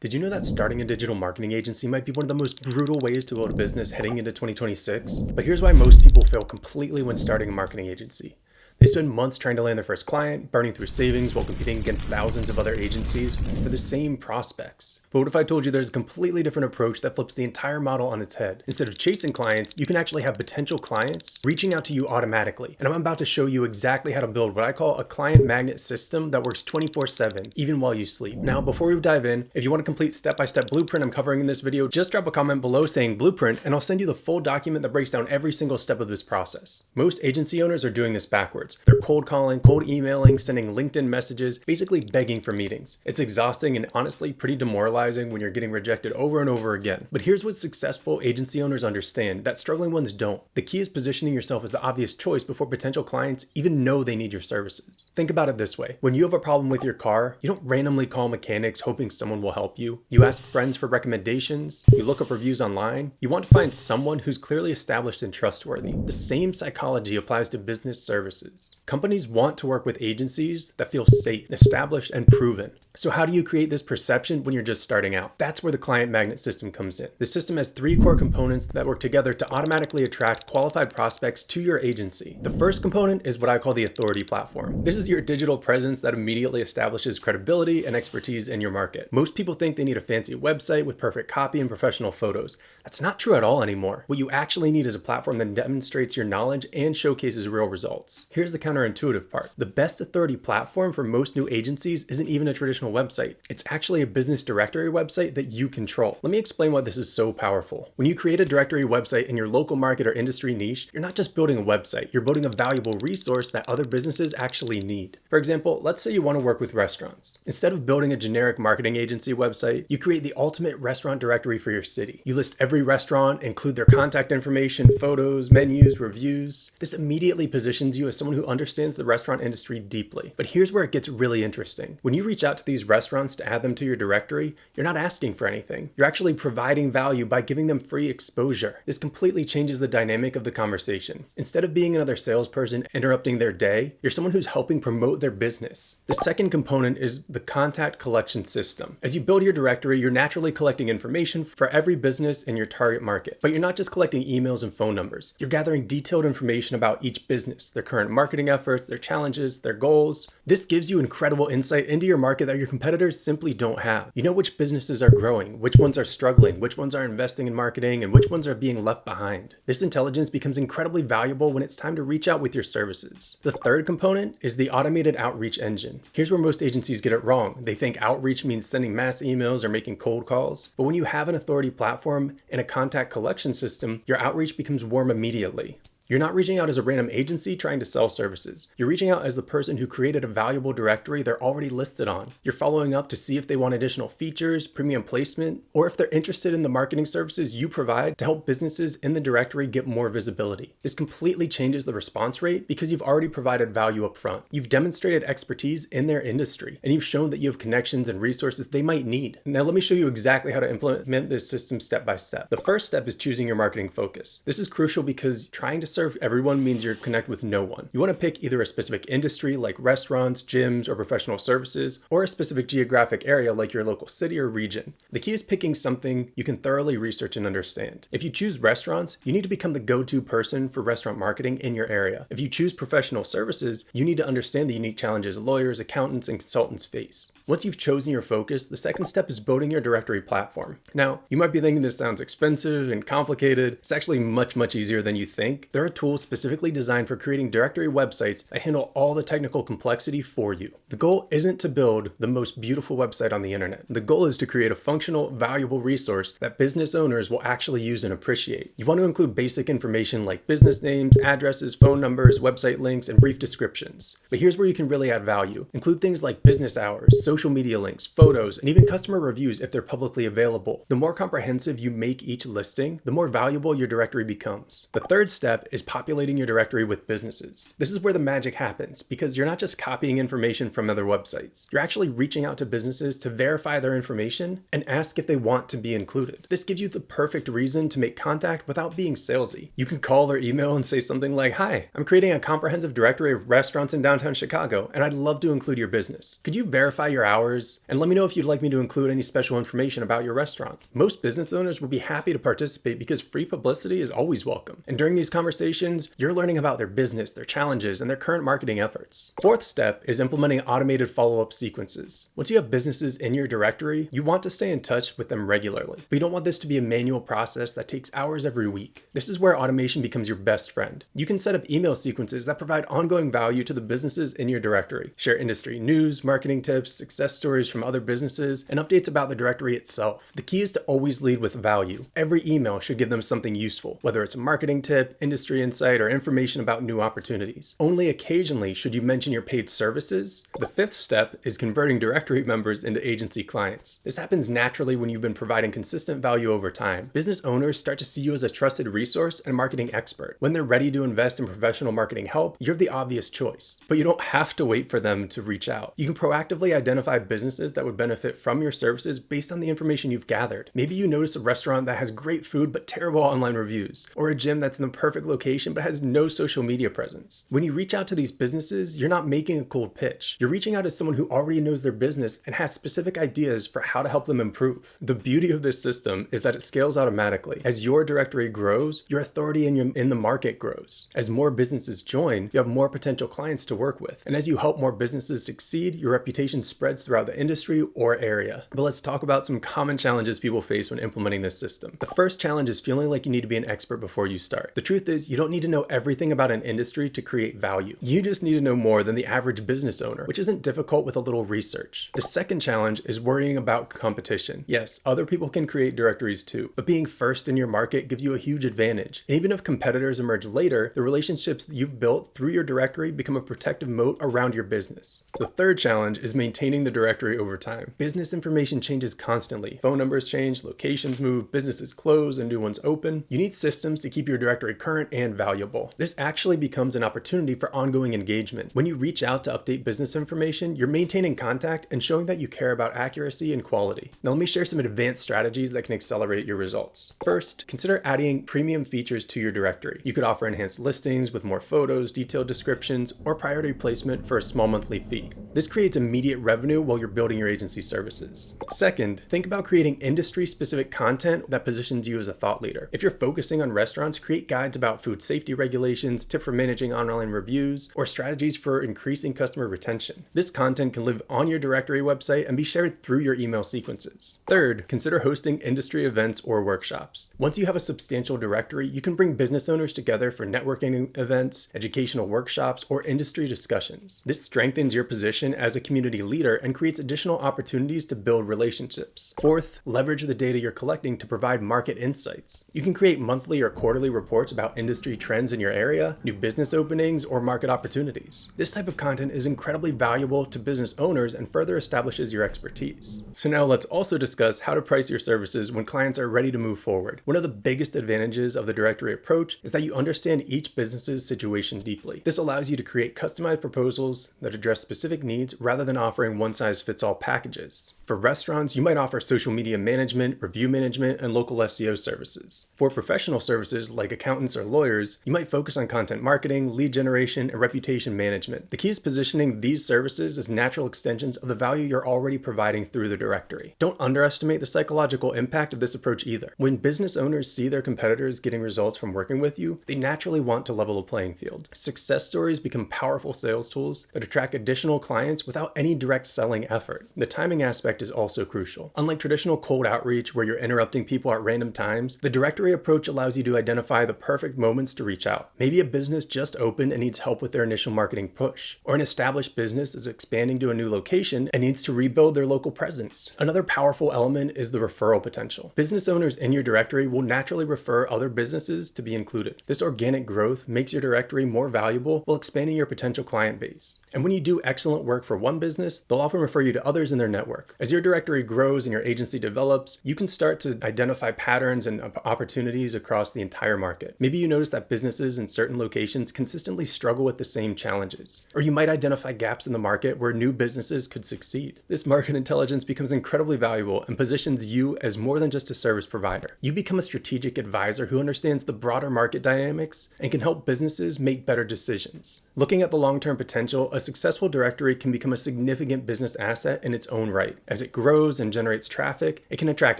Did you know that starting a digital marketing agency might be one of the most brutal ways to build a business heading into 2026? But here's why most people fail completely when starting a marketing agency. They spend months trying to land their first client, burning through savings while competing against thousands of other agencies for the same prospects. But what if I told you there's a completely different approach that flips the entire model on its head? Instead of chasing clients, you can actually have potential clients reaching out to you automatically. And I'm about to show you exactly how to build what I call a client magnet system that works 24/7, even while you sleep. Now, before we dive in, if you want a complete step-by-step blueprint I'm covering in this video, just drop a comment below saying blueprint, and I'll send you the full document that breaks down every single step of this process. Most agency owners are doing this backwards. They're cold calling, cold emailing, sending LinkedIn messages, basically begging for meetings. It's exhausting and honestly pretty demoralizing when you're getting rejected over and over again. But here's what successful agency owners understand that struggling ones don't. The key is positioning yourself as the obvious choice before potential clients even know they need your services. Think about it this way. When you have a problem with your car, you don't randomly call mechanics hoping someone will help you. You ask friends for recommendations. You look up reviews online. You want to find someone who's clearly established and trustworthy. The same psychology applies to business services. Companies want to work with agencies that feel safe, established, and proven. So how do you create this perception when you're just starting out? That's where the client magnet system comes in. The system has three core components that work together to automatically attract qualified prospects to your agency. The first component is what I call the authority platform. This is your digital presence that immediately establishes credibility and expertise in your market. Most people think they need a fancy website with perfect copy and professional photos. That's not true at all anymore. What you actually need is a platform that demonstrates your knowledge and showcases real results. Here's the counterintuitive part. The best authority platform for most new agencies isn't even a traditional website. It's actually a business directory website that you control. Let me explain why this is so powerful. When you create a directory website in your local market or industry niche, you're not just building a website, you're building a valuable resource that other businesses actually need. For example, let's say you want to work with restaurants. Instead of building a generic marketing agency website, you create the ultimate restaurant directory for your city. You list every restaurant, include their contact information, photos, menus, reviews. This immediately positions you as someone who understands the restaurant industry deeply. But here's where it gets really interesting. When you reach out to these restaurants to add them to your directory, you're not asking for anything. You're actually providing value by giving them free exposure. This completely changes the dynamic of the conversation. Instead of being another salesperson interrupting their day, you're someone who's helping promote their business. The second component is the contact collection system. As you build your directory, you're naturally collecting information for every business in your target market. But you're not just collecting emails and phone numbers. You're gathering detailed information about each business, their current marketing efforts, their challenges, their goals. This gives you incredible insight into your market that your competitors simply don't have. You know which businesses are growing, which ones are struggling, which ones are investing in marketing, and which ones are being left behind. This intelligence becomes incredibly valuable when it's time to reach out with your services. The third component is the automated outreach engine. Here's where most agencies get it wrong. They think outreach means sending mass emails or making cold calls. But when you have an authority platform and a contact collection system, your outreach becomes warm immediately. You're not reaching out as a random agency trying to sell services. You're reaching out as the person who created a valuable directory they're already listed on. You're following up to see if they want additional features, premium placement, or if they're interested in the marketing services you provide to help businesses in the directory get more visibility. This completely changes the response rate because you've already provided value up front. You've demonstrated expertise in their industry, and you've shown that you have connections and resources they might need. Now let me show you exactly how to implement this system step by step. The first step is choosing your marketing focus. This is crucial because trying to serve everyone means you're connect with no one. You want to pick either a specific industry like restaurants, gyms, or professional services, or a specific geographic area like your local city or region. The key is picking something you can thoroughly research and understand. If you choose restaurants, you need to become the go-to person for restaurant marketing in your area. If you choose professional services, you need to understand the unique challenges lawyers, accountants, and consultants face. Once you've chosen your focus, the second step is building your directory platform. Now, you might be thinking this sounds expensive and complicated. It's actually much easier than you think. There are tools specifically designed for creating directory websites that handle all the technical complexity for you. The goal isn't to build the most beautiful website on the internet. The goal is to create a functional, valuable resource that business owners will actually use and appreciate. You want to include basic information like business names, addresses, phone numbers, website links, and brief descriptions. But here's where you can really add value. Include things like business hours, social media links, photos, and even customer reviews if they're publicly available. The more comprehensive you make each listing, the more valuable your directory becomes. The third step is populating your directory with businesses. This is where the magic happens, because you're not just copying information from other websites. You're actually reaching out to businesses to verify their information and ask if they want to be included. This gives you the perfect reason to make contact without being salesy. You can call their email and say something like, "Hi, I'm creating a comprehensive directory of restaurants in downtown Chicago, and I'd love to include your business. Could you verify your hours and let me know if you'd like me to include any special information about your restaurant?" Most business owners will be happy to participate because free publicity is always welcome. And during these conversations, you're learning about their business, their challenges, and their current marketing efforts. Fourth step is implementing automated follow-up sequences. Once you have businesses in your directory, you want to stay in touch with them regularly. But you don't want this to be a manual process that takes hours every week. This is where automation becomes your best friend. You can set up email sequences that provide ongoing value to the businesses in your directory. Share industry news, marketing tips, success stories from other businesses, and updates about the directory itself. The key is to always lead with value. Every email should give them something useful, whether it's a marketing tip, industry insight, or information about new opportunities. Only occasionally should you mention your paid services. The fifth step is converting directory members into agency clients. This happens naturally when you've been providing consistent value over time. Business owners start to see you as a trusted resource and marketing expert. When they're ready to invest in professional marketing help, you're the obvious choice. But you don't have to wait for them to reach out. You can proactively identify businesses that would benefit from your services based on the information you've gathered. Maybe you notice a restaurant that has great food but terrible online reviews, or a gym that's in the perfect location but has no social media presence. When you reach out to these businesses, you're not making a cold pitch. You're reaching out to someone who already knows their business and has specific ideas for how to help them improve. The beauty of this system is that it scales automatically. As your directory grows, your authority in the market grows. As more businesses join, you have more potential clients to work with. And as you help more businesses succeed, your reputation spreads throughout the industry or area. But let's talk about some common challenges people face when implementing this system. The first challenge is feeling like you need to be an expert before you start. The truth is, you don't need to know everything about an industry to create value. You just need to know more than the average business owner, which isn't difficult with a little research. The second challenge is worrying about competition. Yes, other people can create directories too, but being first in your market gives you a huge advantage. And even if competitors emerge later, the relationships that you've built through your directory become a protective moat around your business. The third challenge is maintaining the directory over time. Business information changes constantly. Phone numbers change, locations move, businesses close, and new ones open. You need systems to keep your directory current and valuable. This actually becomes an opportunity for ongoing engagement. When you reach out to update business information, you're maintaining contact and showing that you care about accuracy and quality. Now let me share some advanced strategies that can accelerate your results. First, consider adding premium features to your directory. You could offer enhanced listings with more photos, detailed descriptions, or priority placement for a small monthly fee. This creates immediate revenue while you're building your agency services. Second, think about creating industry-specific content that positions you as a thought leader. If you're focusing on restaurants, create guides about food safety regulations, tips for managing online reviews, or strategies for increasing customer retention. This content can live on your directory website and be shared through your email sequences. Third, consider hosting industry events or workshops. Once you have a substantial directory, you can bring business owners together for networking events, educational workshops, or industry discussions. This strengthens your position as a community leader and creates additional opportunities to build relationships. Fourth, leverage the data you're collecting to provide market insights. You can create monthly or quarterly reports about industry trends in your area, new business openings, or market opportunities. This type of content is incredibly valuable to business owners and further establishes your expertise. So now let's also discuss how to price your services when clients are ready to move forward. One of the biggest advantages of the directory approach is that you understand each business's situation deeply. This allows you to create customized proposals that address specific needs rather than offering one-size-fits-all packages. For restaurants, you might offer social media management, review management, and local SEO services. For professional services like accountants or lawyers, you might focus on content marketing, lead generation, and reputation management. The key is positioning these services as natural extensions of the value you're already providing through the directory. Don't underestimate the psychological impact of this approach either. When business owners see their competitors getting results from working with you, they naturally want to level the playing field. Success stories become powerful sales tools that attract additional clients without any direct selling effort. The timing aspect is also crucial. Unlike traditional cold outreach where you're interrupting people at random times, the directory approach allows you to identify the perfect moments to reach out. Maybe a business just opened and needs help with their initial marketing push, or an established business is expanding to a new location and needs to rebuild their local presence. Another powerful element is the referral potential. Business owners in your directory will naturally refer other businesses to be included. This organic growth makes your directory more valuable while expanding your potential client base. And when you do excellent work for one business, they'll often refer you to others in their network. As your directory grows and your agency develops, you can start to identify patterns and opportunities across the entire market. Maybe you notice that businesses in certain locations consistently struggle with the same challenges. Or you might identify gaps in the market where new businesses could succeed. This market intelligence becomes incredibly valuable and positions you as more than just a service provider. You become a strategic advisor who understands the broader market dynamics and can help businesses make better decisions. Looking at the long-term potential, a successful directory can become a significant business asset in its own right. As it grows and generates traffic, it can attract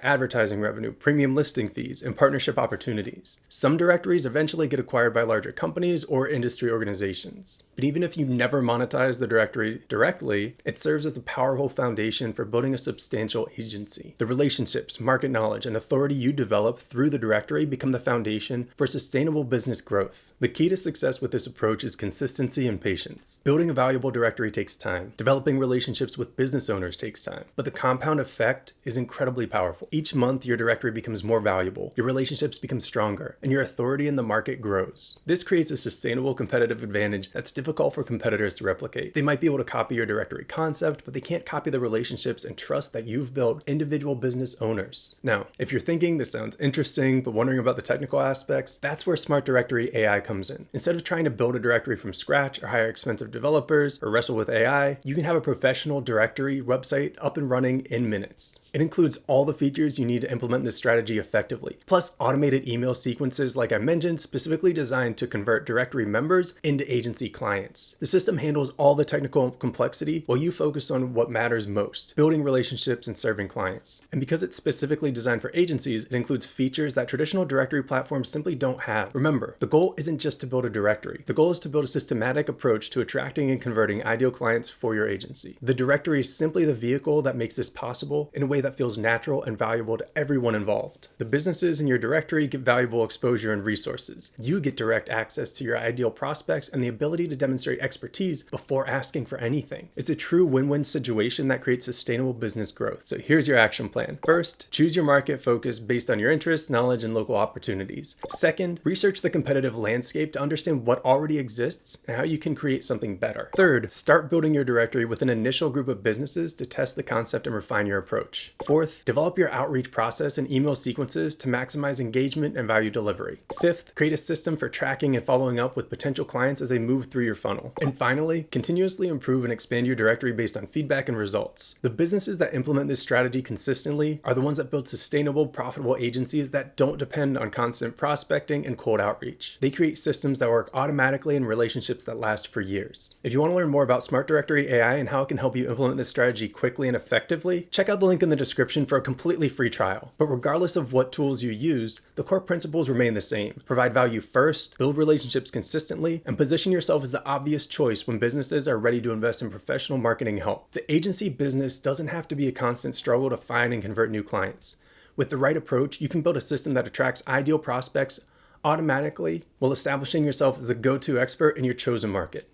advertising revenue, premium listing fees, and partnership opportunities. Some directories eventually get acquired by larger companies or industry organizations. But even if you never monetize the directory directly, it serves as a powerful foundation for building a substantial agency. The relationships, market knowledge, and authority you develop through the directory become the foundation for sustainable business growth. The key to success with this approach is consistency and patience. Building a valuable directory takes time. Developing relationships with business owners takes time. But the compound effect is incredibly powerful. Each month, your directory becomes more valuable, your relationships become stronger, and your authority in the market grows. This creates a sustainable competitive advantage that's difficult for competitors to replicate. They might be able to copy your directory concept, but they can't copy the relationships and trust that you've built individual business owners. Now, if you're thinking this sounds interesting, but wondering about the technical aspects, that's where Smart Directory AI comes in. Instead of trying to build a directory from scratch or hire expensive developers or wrestle with AI, you can have a professional directory website up and running in minutes. It includes all the features you need to implement this strategy effectively, plus automated email sequences like I mentioned, specifically designed to convert directory members into agency clients. The system handles all the technical complexity while you focus on what matters most, building relationships and serving clients. And because it's specifically designed for agencies, it includes features that traditional directory platforms simply don't have. Remember, the goal isn't just to build a directory. The goal is to build a systematic approach to attracting and converting ideal clients for your agency. The directory is simply the vehicle that makes this possible in a way that feels natural and valuable to everyone involved. The businesses in your directory get valuable exposure and resources. You get direct access to your ideal prospects and the ability to demonstrate expertise before asking for anything. It's a true win-win situation that creates sustainable business growth. So here's your action plan. First, choose your market focus based on your interests, knowledge, and local opportunities. Second, research the competitive landscape to understand what already exists and how you can create something better. Third, start building your directory with an initial group of businesses to test the concept and refine your approach. Fourth, develop your outreach process and email sequences to maximize engagement and value delivery. Fifth, create a system for tracking and following up with potential clients as they move through your funnel. And finally, continuously improve and expand your directory based on feedback and results. The businesses that implement this strategy consistently are the ones that build sustainable, profitable agencies that don't depend on constant prospecting and cold outreach. They create systems that work automatically in relationships that last for years. If you want to learn more about Smart Directory AI and how it can help you implement this strategy quickly and effectively, check out the link in the description for a completely free trial. But regardless of what tools you use, the core principles remain the same. Provide value first, build relationships consistently, and position yourself as the obvious choice when businesses are ready to invest in professional marketing help. The agency business doesn't have to be a constant struggle to find and convert new clients. With the right approach, you can build a system that attracts ideal prospects automatically while establishing yourself as the go-to expert in your chosen market.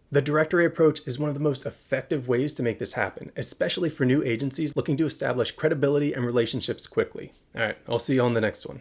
The directory approach is one of the most effective ways to make this happen, especially for new agencies looking to establish credibility and relationships quickly. All right, I'll see you on the next one.